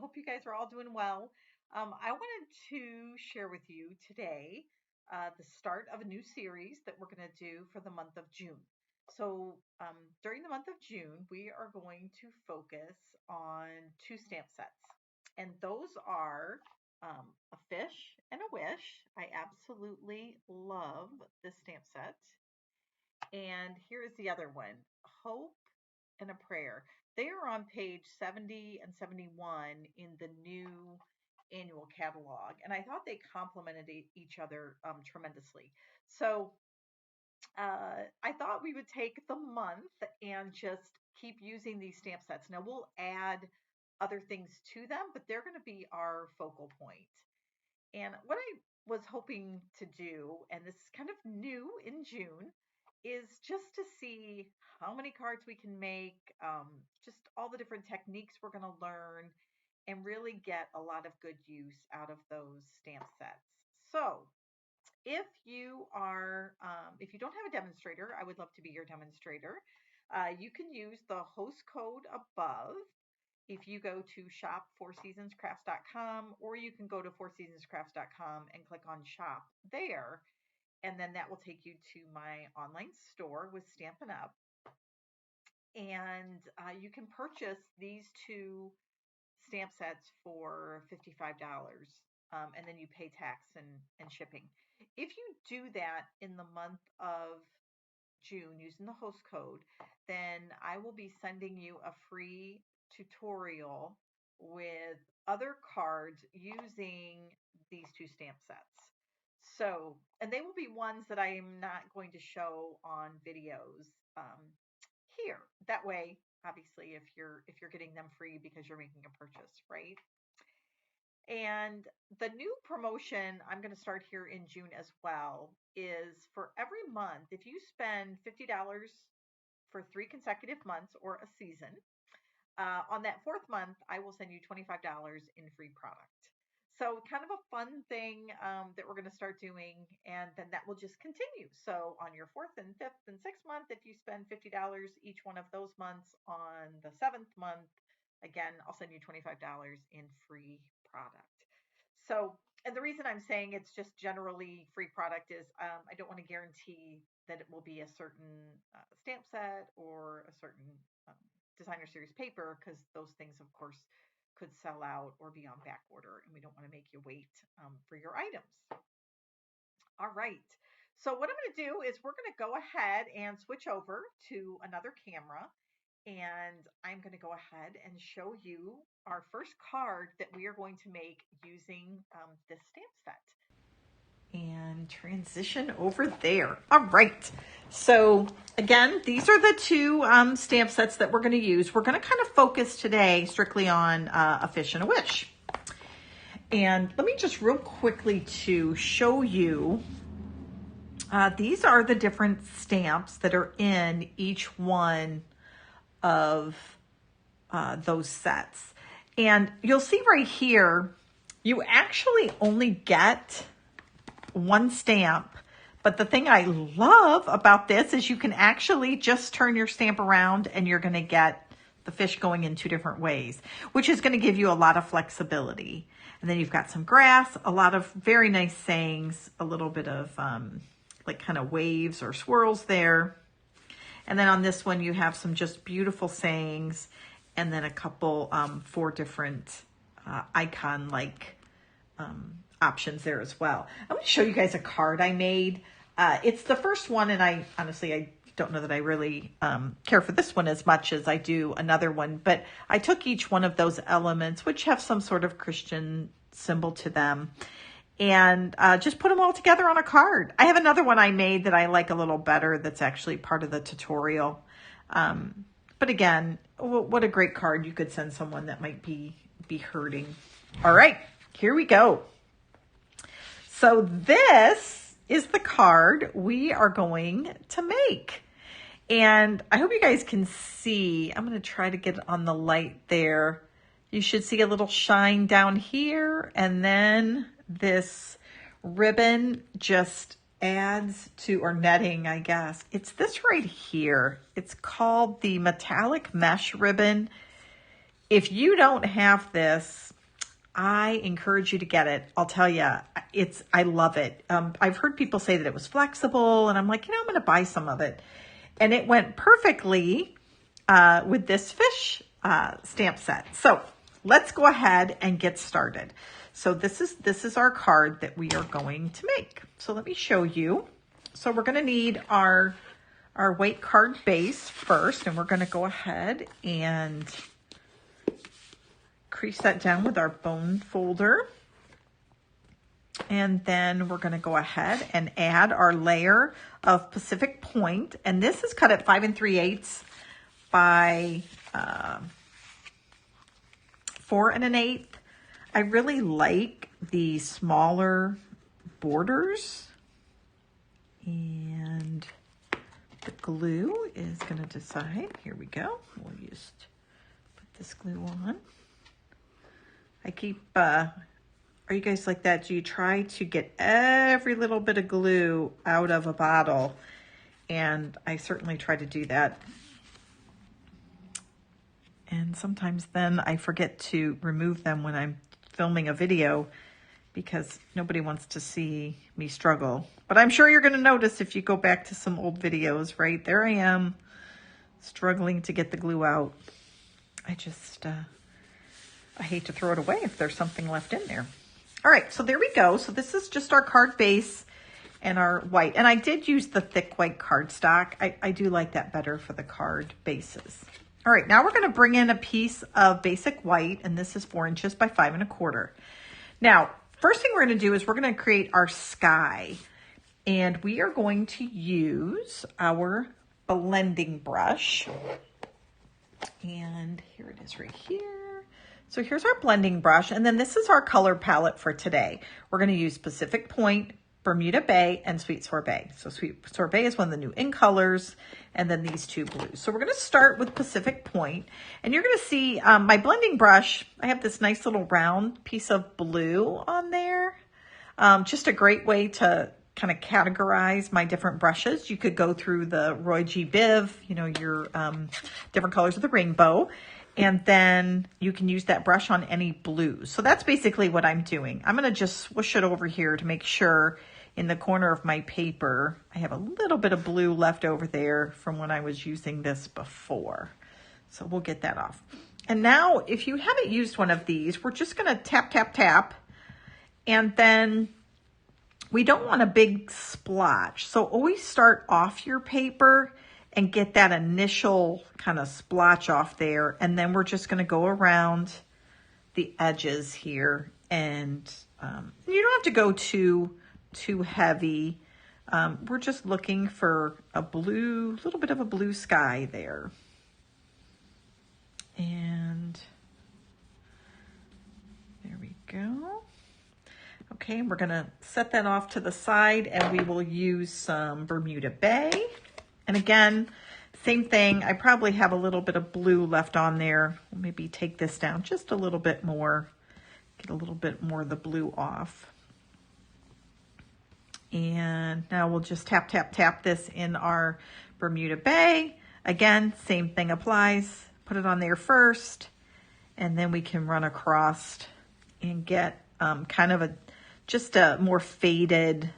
hope you guys are all doing well. I wanted to share with you today the start of a new series that we're going to do for the month of June. During the month of June, we are going to focus on two stamp sets, and those are a fish and a wish. I absolutely love this stamp set. And here is the other one, hope and a prayer. They are on page 70 and 71 in the new annual catalog, and I thought they complemented each other tremendously. So I thought we would take the month and just keep using these stamp sets. Now we'll add other things to them, but they're going to be our focal point. And what I was hoping to do, and this is kind of new in June, is just to see how many cards we can make, just all the different techniques we're going to learn, and really get a lot of good use out of those stamp sets. So if you don't have a demonstrator, I would love to be your demonstrator. You can use the host code above if you go to shop4seasonscrafts.com, or you can go to fourseasonscrafts.com and click on shop there. And then that will take you to my online store with Stampin' Up. And you can purchase these two stamp sets for $55. And then you pay tax and shipping. If you do that in the month of June using the host code, then I will be sending you a free tutorial with other cards using these two stamp sets. So, and they will be ones that I am not going to show on videos here. That way, obviously, if you're getting them free because you're making a purchase, right? And the new promotion I'm going to start here in June as well is for every month, if you spend $50 for 3 consecutive months or a season, on that fourth month, I will send you $25 in free product. So kind of a fun thing that we're going to start doing, and then that will just continue. So on your fourth and fifth and sixth month, if you spend $50 each one of those months, on the seventh month, again, I'll send you $25 in free product. So, and the reason I'm saying it's just generally free product is I don't want to guarantee that it will be a certain stamp set or a certain designer series paper, because those things, of course, could sell out or be on back order, and we don't want to make you wait for your items. All right. So what I'm going to do is we're going to go ahead and switch over to another camera, and I'm going to go ahead and show you our first card that we are going to make using this stamp set. And transition over there. All right. So again, these are the two stamp sets that we're going to use. We're going to kind of focus today strictly on a fish and a wish. And let me just real quickly to show you, these are the different stamps that are in each one of those sets. And you'll see right here, you actually only get one stamp. But the thing I love about this is you can actually just turn your stamp around and you're going to get the fish going in two different ways, which is going to give you a lot of flexibility. And then you've got some grass, a lot of very nice sayings, a little bit of like kind of waves or swirls there. And then on this one, you have some just beautiful sayings, and then a couple, 4 different icon-like options there as well. I'm going to show you guys a card I made. It's the first one, and I don't know that I really care for this one as much as I do another one, but I took each one of those elements, which have some sort of Christian symbol to them, and just put them all together on a card. I have another one I made that I like a little better that's actually part of the tutorial. But again, what a great card you could send someone that might be hurting. All right, here we go. So this is the card we are going to make. And I hope you guys can see. I'm going to try to get it on the light there. You should see a little shine down here. And then this ribbon just adds to, or netting, I guess. It's this right here. It's called the metallic mesh ribbon. If you don't have this, I encourage you to get it. I'll tell you, I love it. I've heard people say that it was flexible, and I'm like, I'm going to buy some of it. And it went perfectly with this fish stamp set. So let's go ahead and get started. So this is our card that we are going to make. So let me show you. So we're going to need our white card base first, and we're going to go ahead and crease that down with our bone folder. And then we're going to go ahead and add our layer of Pacific Point. And this is cut at 5 3/8 by 4 1/8. I really like the smaller borders. And the glue is going to decide. Here we go. We'll just put this glue on. I keep, are you guys like that? Do you try to get every little bit of glue out of a bottle? And I certainly try to do that. And sometimes then I forget to remove them when I'm filming a video because nobody wants to see me struggle. But I'm sure you're going to notice if you go back to some old videos, right? There I am struggling to get the glue out. I hate to throw it away if there's something left in there. All right, so there we go. So this is just our card base and our white. And I did use the thick white cardstock. I do like that better for the card bases. All right, now we're going to bring in a piece of basic white, and this is 4 inches by 5 1/4. Now, first thing we're going to do is we're going to create our sky, and we are going to use our blending brush. And here it is right here. So here's our blending brush, and then this is our color palette for today. We're going to use Pacific Point, Bermuda Bay, and Sweet Sorbet. So Sweet Sorbet is one of the new in colors, and then these two blues. So we're going to start with Pacific Point, and you're going to see my blending brush. I have this nice little round piece of blue on there. Just a great way to kind of categorize my different brushes. You could go through the Roy G. Biv, your different colors of the rainbow. And then you can use that brush on any blues. So that's basically what I'm doing. I'm going to just swoosh it over here to make sure in the corner of my paper, I have a little bit of blue left over there from when I was using this before. So we'll get that off. And now if you haven't used one of these, we're just going to tap, tap, tap. And then we don't want a big splotch. So always start off your paper and get that initial kind of splotch off there. And then we're just going to go around the edges here. And you don't have to go too heavy. We're just looking for a little bit of a blue sky there. And there we go. Okay, we're going to set that off to the side, and we will use some Bermuda Bay. And again, same thing. I probably have a little bit of blue left on there. We'll maybe take this down just a little bit more, get a little bit more of the blue off. And now we'll just tap, tap, tap this in our Bermuda Bay. Again, same thing applies. Put it on there first, and then we can run across and get kind of just a more faded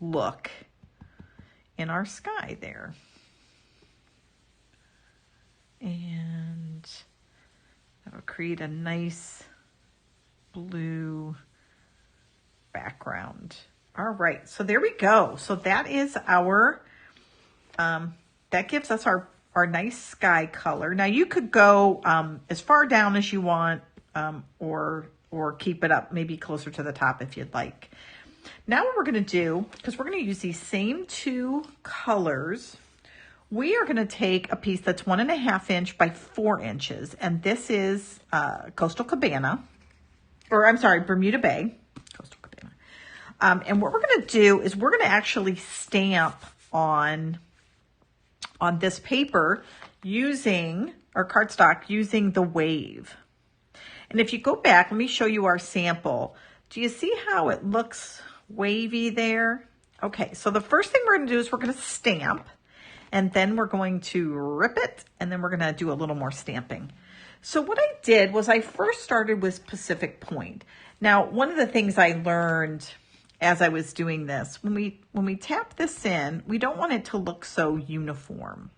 look in our sky there. And that'll create a nice blue background. All right, so there we go. So that is our, that gives us our nice sky color. Now you could go as far down as you want, or keep it up maybe closer to the top if you'd like. Now what we're gonna do, because we're gonna use these same two colors, we are gonna take a piece that's 1.5 inch by 4 inches. And this is Bermuda Bay. Coastal Cabana. And what we're gonna do is we're gonna actually stamp on this paper using our cardstock, using the wave. And if you go back, let me show you our sample. Do you see how it looks wavy there? Okay, so the first thing we're gonna do is we're gonna stamp, and then we're going to rip it, and then we're gonna do a little more stamping. So what I did was I first started with Pacific Point. Now, one of the things I learned as I was doing this, when we tap this in, we don't want it to look so uniform.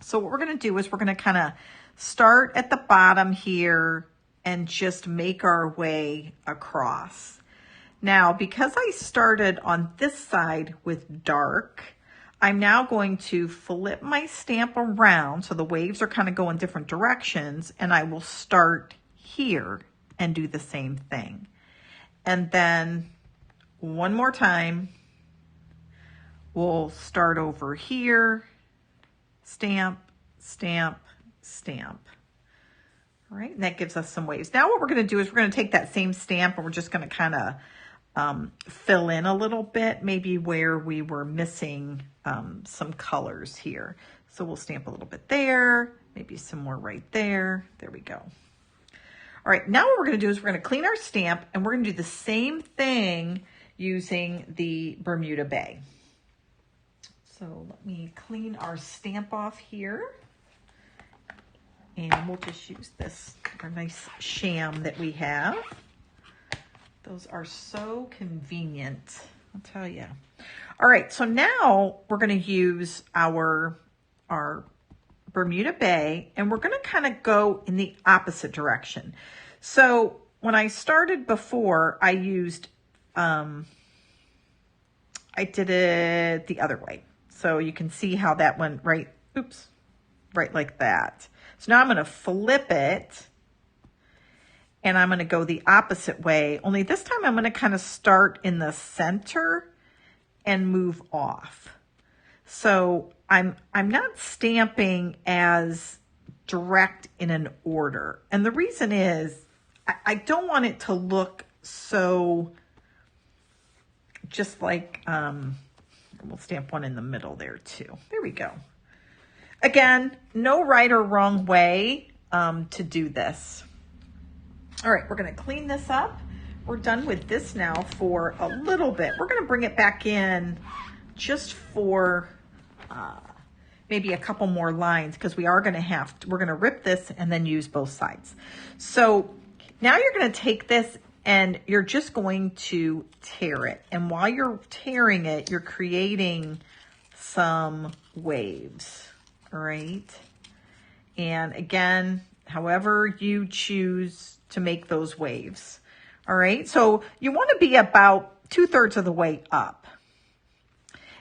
So what we're going to do is we're going to kind of start at the bottom here and just make our way across. Now, because I started on this side with dark, I'm now going to flip my stamp around so the waves are kind of going different directions, and I will start here and do the same thing. And then one more time, we'll start over here, stamp, stamp, stamp. All right, and that gives us some waves. Now what we're going to do is we're going to take that same stamp and we're just going to kind of fill in a little bit, maybe where we were missing some colors here. So we'll stamp a little bit there, maybe some more right there. There we go. All right, now what we're going to do is we're going to clean our stamp and we're going to do the same thing using the Bermuda Bay. So let me clean our stamp off here. And we'll just use this, our nice sham that we have. Those are so convenient, I'll tell you. All right, so now we're going to use our Bermuda Bay, and we're going to kind of go in the opposite direction. So when I started before, I used, I did it the other way. So you can see how that went right, oops, right like that. So now I'm going to flip it. And I'm going to go the opposite way, only this time I'm going to kind of start in the center and move off. So I'm not stamping as direct in an order. And the reason is I don't want it to look so just like, we'll stamp one in the middle there too. There we go. Again, no right or wrong way to do this. All right, we're going to clean this up. We're done with this now for a little bit. We're going to bring it back in just for maybe a couple more lines because we are going to we're going to rip this and then use both sides. So now you're going to take this and you're just going to tear it. And while you're tearing it, you're creating some waves, all right? And again, however you choose to make those waves. All right, so you want to be about 2/3 of the way up.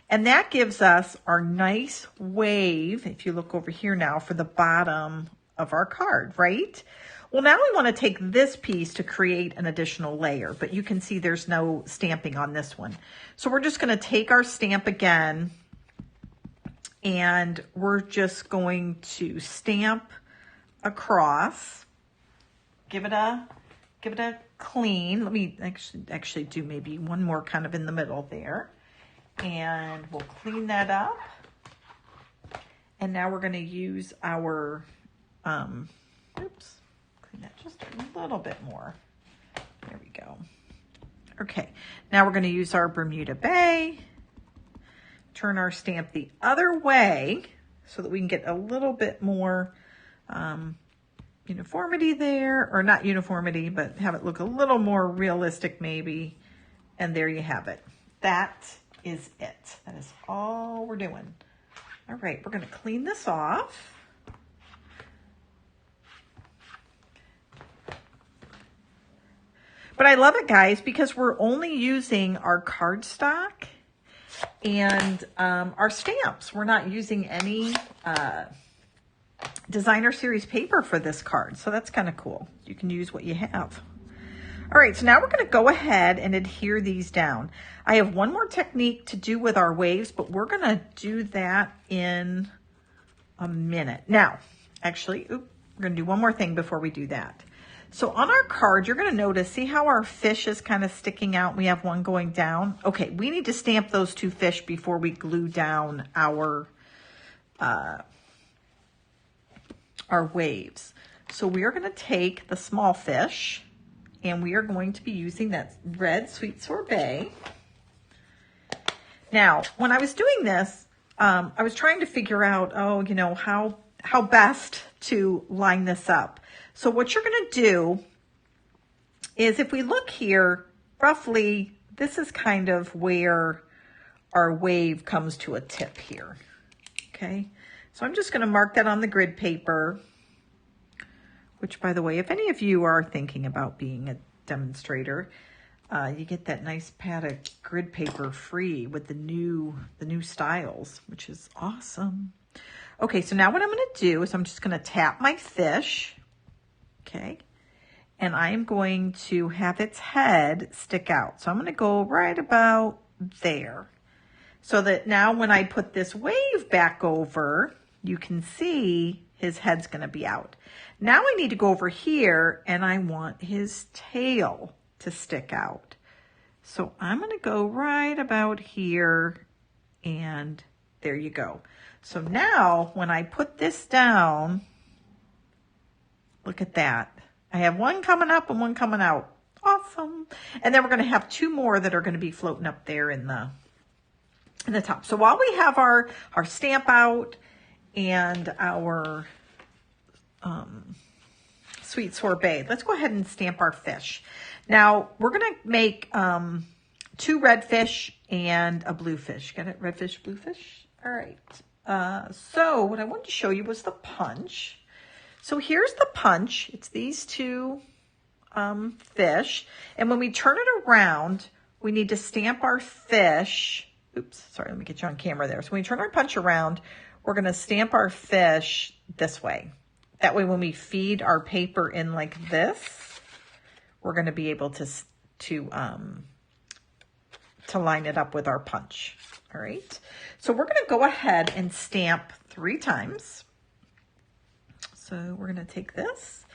And that gives us our nice wave, if you look over here now, for the bottom of our card, right? Well, now we want to take this piece to create an additional layer, but you can see there's no stamping on this one. So we're just going to take our stamp again, and we're just going to stamp across. Give it a clean. Let me actually do maybe one more kind of in the middle there. And we'll clean that up. And now we're going to use our, oops, clean that just a little bit more. There we go. Okay, now we're going to use our Bermuda Bay. Turn our stamp the other way so that we can get a little bit more uniformity there, or not uniformity, but have it look a little more realistic maybe. And there you have it. That is it. That is all we're doing. All right, we're going to clean this off. But I love it, guys, because we're only using our cardstock and our stamps. We're not using any designer series paper for this card. So that's kind of cool. You can use what you have. All right, so now we're going to go ahead and adhere these down. I have one more technique to do with our waves, but we're going to do that in a minute. Now, actually, we're going to do one more thing before we do that. So on our card, you're going to notice, see how our fish is kind of sticking out? We have one going down. Okay, we need to stamp those two fish before we glue down our waves. So we are going to take the small fish, and we are going to be using that red sweet sorbet. Now, when I was doing this, I was trying to figure out, how how best to line this up. So what you're going to do is, if we look here, roughly, this is kind of where our wave comes to a tip here. Okay, so I'm just going to mark that on the grid paper, which, by the way, if any of you are thinking about being a demonstrator, you get that nice pad of grid paper free with the new styles, which is awesome. Okay, so now what I'm going to do is I'm just going to tap my fish, okay, and I'm going to have its head stick out. So I'm going to go right about there, so that now when I put this wave back over, you can see his head's going to be out. Now I need to go over here, and I want his tail to stick out. So I'm going to go right about here, and there you go. So now when I put this down, look at that. I have one coming up and one coming out. Awesome. And then we're going to have two more that are going to be floating up there in the top. So while we have our stamp out and our sweet sorbet, let's go ahead and stamp our fish. Now we're going to make 2 red fish and a blue fish. Got it? Red fish, blue fish. All right. So what I wanted to show you was the punch. So here's the punch. It's these 2 fish. And when we turn it around, we need to stamp our fish. Oops, sorry, let me get you on camera there. So when we turn our punch around, we're going to stamp our fish this way. That way, when we feed our paper in like this, we're going to be able to line it up with our punch. All right. So we're going to go ahead and stamp 3 times. So we're going to take this,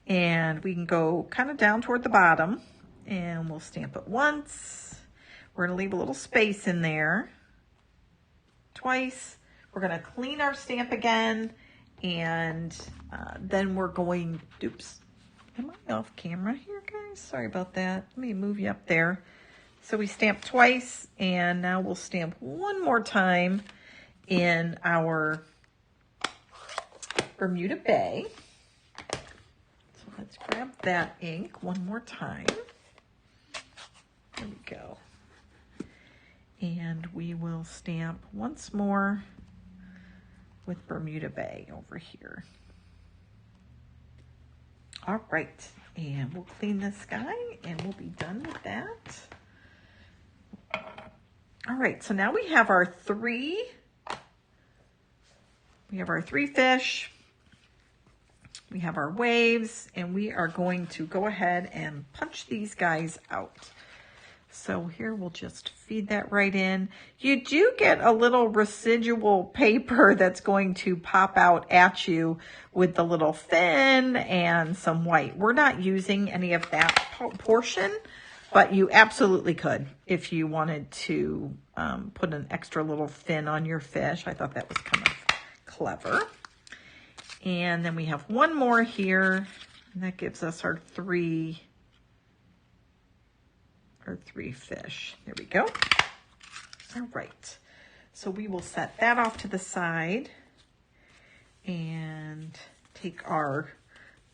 and we can go kind of down toward the bottom, and we'll stamp it once. We're going to leave a little space in there. Twice. We're going to clean our stamp again, and then we're going, oops, am I off camera here, guys? Sorry about that. Let me move you up there. So we stamp twice, and now we'll stamp one more time in our Bermuda Bay. So let's grab that ink one more time. There we go. And we will stamp once more with Bermuda Bay over here. All right, and we'll clean this guy, and we'll be done with that. All right, so now we have our 3. We have our 3 fish. We have our waves, and we are going to go ahead and punch these guys out. So here we'll just feed that right in. You do get a little residual paper that's going to pop out at you with the little fin and some white. We're not using any of that portion, but you absolutely could if you wanted to put an extra little fin on your fish. I thought that was kind of clever. And then we have one more here, and that gives us our 3 fish. There we go. All right. So we will set that off to the side and take our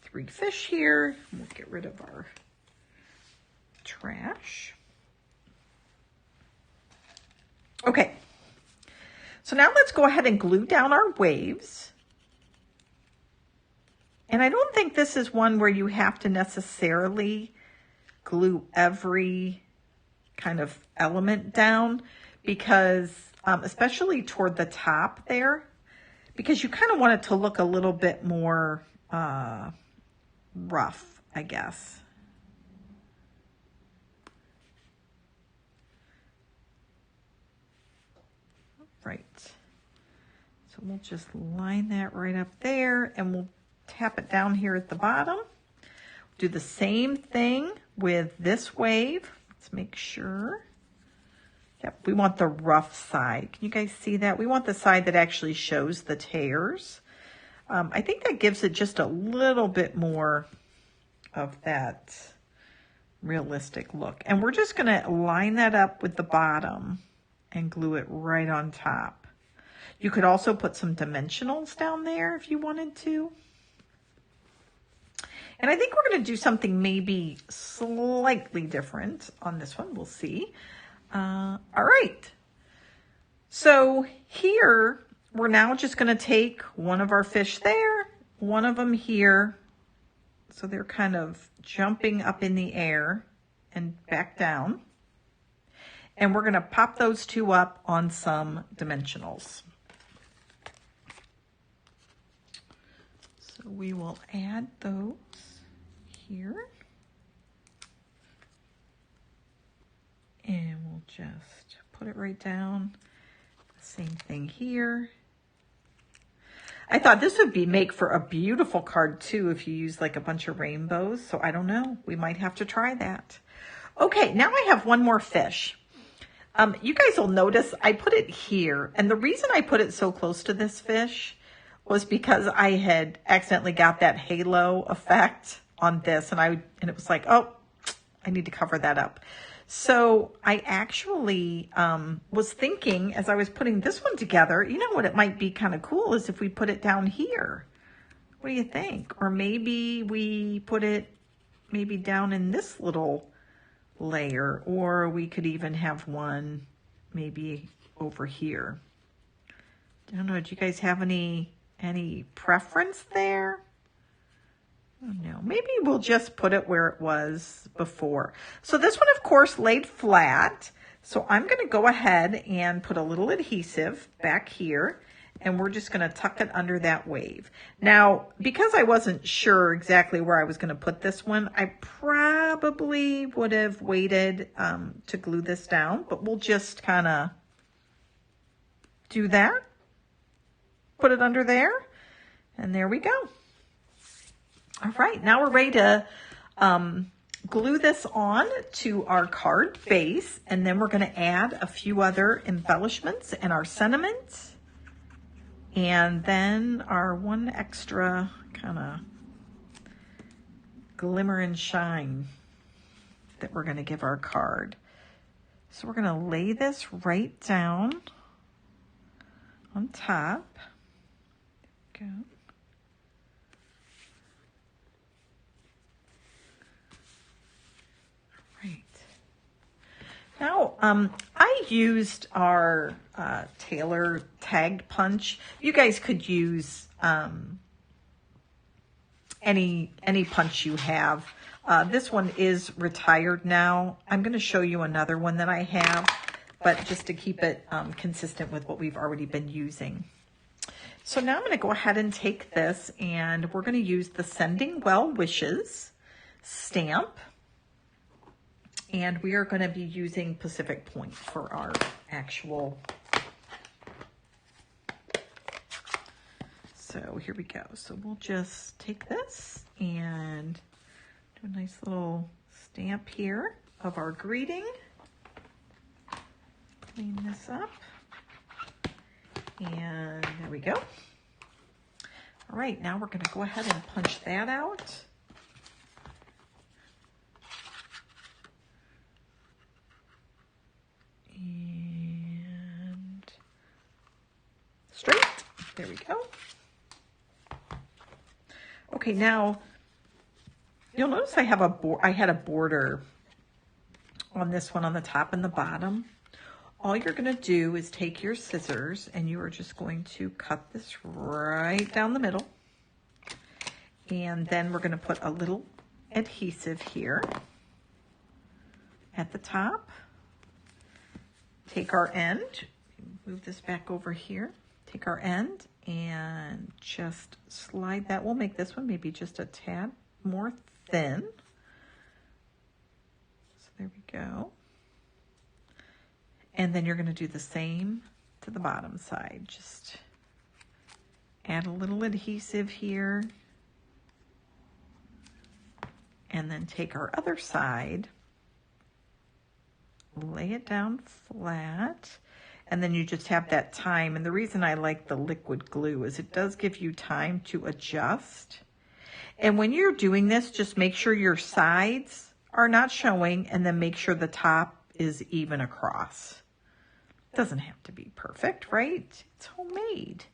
3 fish here. We'll get rid of our trash. Okay. So now let's go ahead and glue down our waves. And I don't think this is one where you have to necessarily glue every kind of element down, because especially toward the top there, because you kind of want it to look a little bit more rough, I guess. Right. So we'll just line that right up there, and we'll tap it down here at the bottom. Do the same thing with this wave. Let's make sure. Yep, we want the rough side. Can you guys see that? We want the side that actually shows the tears. I think that gives it just a little bit more of that realistic look. And we're just going to line that up with the bottom and glue it right on top. You could also put some dimensionals down there if you wanted to. And I think we're going to do something maybe slightly different on this one. We'll see. All right. So here, we're now just going to take one of our fish there, one of them here. So they're kind of jumping up in the air and back down. And we're going to pop those two up on some dimensionals. So we will add those here. And we'll just put it right down. Same thing here. I thought this would make for a beautiful card too if you use like a bunch of rainbows. So I don't know. We might have to try that. Okay, now I have one more fish. You guys will notice I put it here. And the reason I put it so close to this fish was because I had accidentally got that halo effect on this. And it was like, oh, I need to cover that up. So I actually was thinking as I was putting this one together, you know what it might be kind of cool is if we put it down here. What do you think? Or maybe we put it maybe down in this little layer, or we could even have one maybe over here. I don't know, do you guys have any preference there? No, maybe we'll just put it where it was before. So this one, of course, laid flat. So I'm going to go ahead and put a little adhesive back here, and we're just going to tuck it under that wave. Now, because I wasn't sure exactly where I was going to put this one, I probably would have waited to glue this down, but we'll just kind of do that. Put it under there, and there we go. All right, now we're ready to glue this on to our card base, and then we're going to add a few other embellishments and our sentiments, and then our one extra kind of glimmer and shine that we're going to give our card. So we're going to lay this right down on top. There we go. Now, I used our Taylor tagged punch. You guys could use any punch you have. This one is retired now. I'm going to show you another one that I have, but just to keep it consistent with what we've already been using. So now I'm going to go ahead and take this, and we're going to use the Sending Well Wishes stamp. And we are going to be using Pacific Point for our actual. So here we go. So we'll just take this and do a nice little stamp here of our greeting. Clean this up. And there we go. All right, now we're going to go ahead and punch that out. And straight. There we go. Okay, now you'll notice I had a border on this one on the top and the bottom. All you're going to do is take your scissors and you are just going to cut this right down the middle. And then we're going to put a little adhesive here at the top. Take our end, move this back over here, take our end and just slide that. We'll make this one maybe just a tad more thin. So there we go. And then you're going to do the same to the bottom side. Just add a little adhesive here. And then take our other side, lay it down flat, and then you just have that time. And the reason I like the liquid glue is it does give you time to adjust. And when you're doing this, just make sure your sides are not showing, and then make sure the top is even across. Doesn't have to be perfect, right? It's homemade.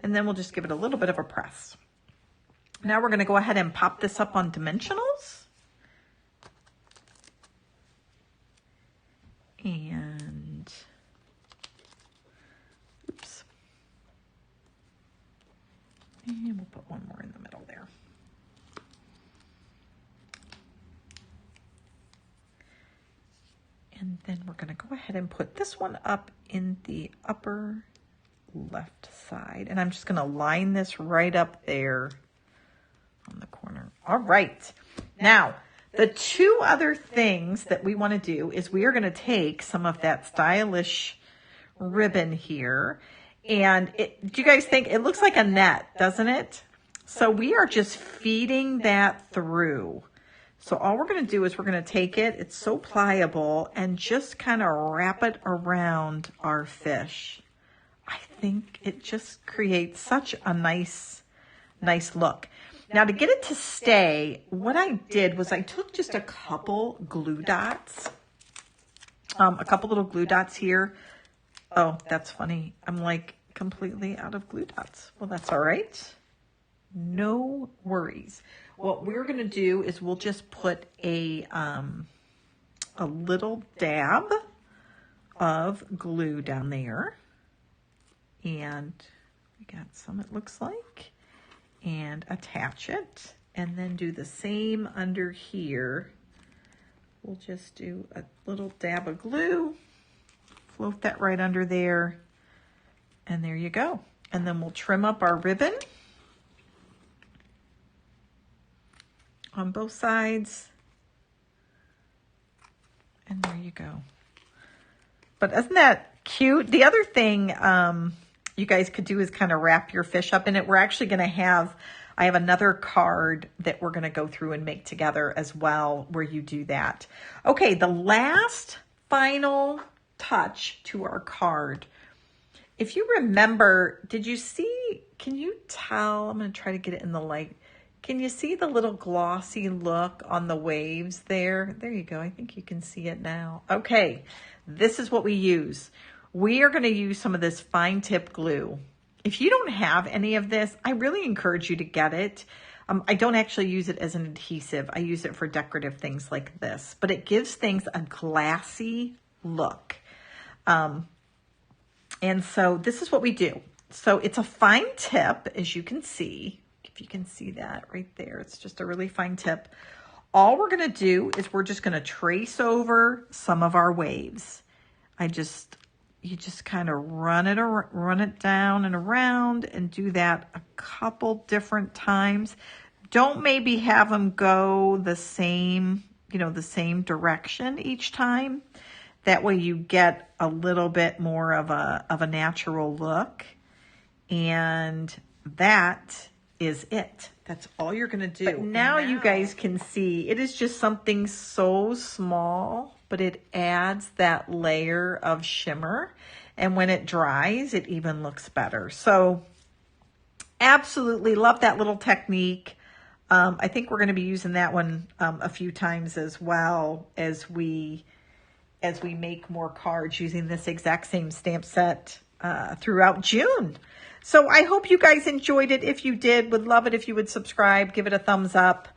And then we'll just give it a little bit of a press. Now we're going to go ahead and pop this up on dimensionals. And, oops. And we'll put one more in the middle there. And then we're going to go ahead and put this one up in the upper left side. And I'm just going to line this right up there on the corner. All right. Now, the two other things that we want to do is we are going to take some of that stylish ribbon here. And do you guys think it looks like a net, doesn't it? So we are just feeding that through. So all we're going to do is we're going to take it, it's so pliable, and just kind of wrap it around our fish. I think it just creates such a nice look. Now to get it to stay, what I did was I took just a couple glue dots, a couple little glue dots here. Oh, that's funny. I'm like completely out of glue dots. Well, that's all right. No worries. What we're going to do is we'll just put a little dab of glue down there. And we got some, it looks like, and attach it. And then do the same under here. We'll just do a little dab of glue, float that right under there, and there you go. And then we'll trim up our ribbon on both sides. And there you go. But isn't that cute? The other thing you guys could do is kind of wrap your fish up in it. We're actually going to have, I have another card that we're going to go through and make together as well where you do that. Okay, the last final touch to our card. If you remember, did you see, can you tell, I'm going to try to get it in the light. Can you see the little glossy look on the waves there? There you go. I think you can see it now. Okay, this is what we use. We are going to use some of this fine tip glue. If you don't have any of this, I really encourage you to get it. I don't actually use it as an adhesive. I use it for decorative things like this, but it gives things a glassy look. And so this is what we do. So it's a fine tip, as you can see. If you can see that right there, it's just a really fine tip. All we're going to do is we're just going to trace over some of our waves. You just kind of run it down and around and do that a couple different times. Don't maybe have them go the same, the same direction each time. That way you get a little bit more of a natural look. And that is it. That's all you're going to do. But now you guys can see it is just something so small, but it adds that layer of shimmer. And when it dries, it even looks better. So absolutely love that little technique. I think we're going to be using that one a few times as well as we make more cards using this exact same stamp set throughout June. So I hope you guys enjoyed it. If you did, would love it if you would subscribe, give it a thumbs up.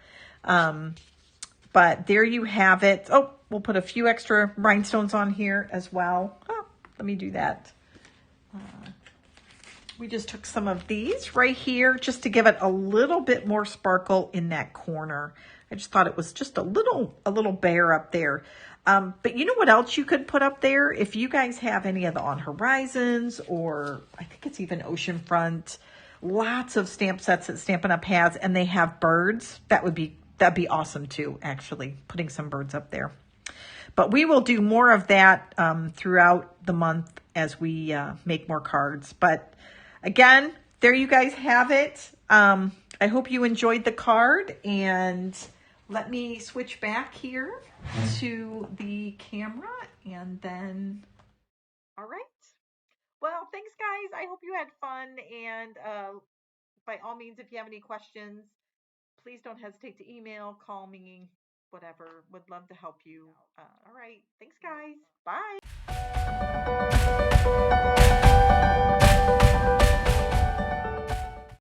But there you have it. Oh, we'll put a few extra rhinestones on here as well. Oh, let me do that. We just took some of these right here just to give it a little bit more sparkle in that corner. I just thought it was just a little bare up there. But you know what else you could put up there? If you guys have any of the On Horizons, or I think it's even Oceanfront, lots of stamp sets that Stampin' Up! Has, and they have birds, that'd be awesome too, actually, putting some birds up there. But we will do more of that throughout the month as we make more cards. But again, there you guys have it. I hope you enjoyed the card, and let me switch back here to the camera, and then, all right. Well, thanks guys. I hope you had fun, and by all means, if you have any questions, please don't hesitate to email, call me, whatever. Would love to help you. All right. Thanks guys. Bye.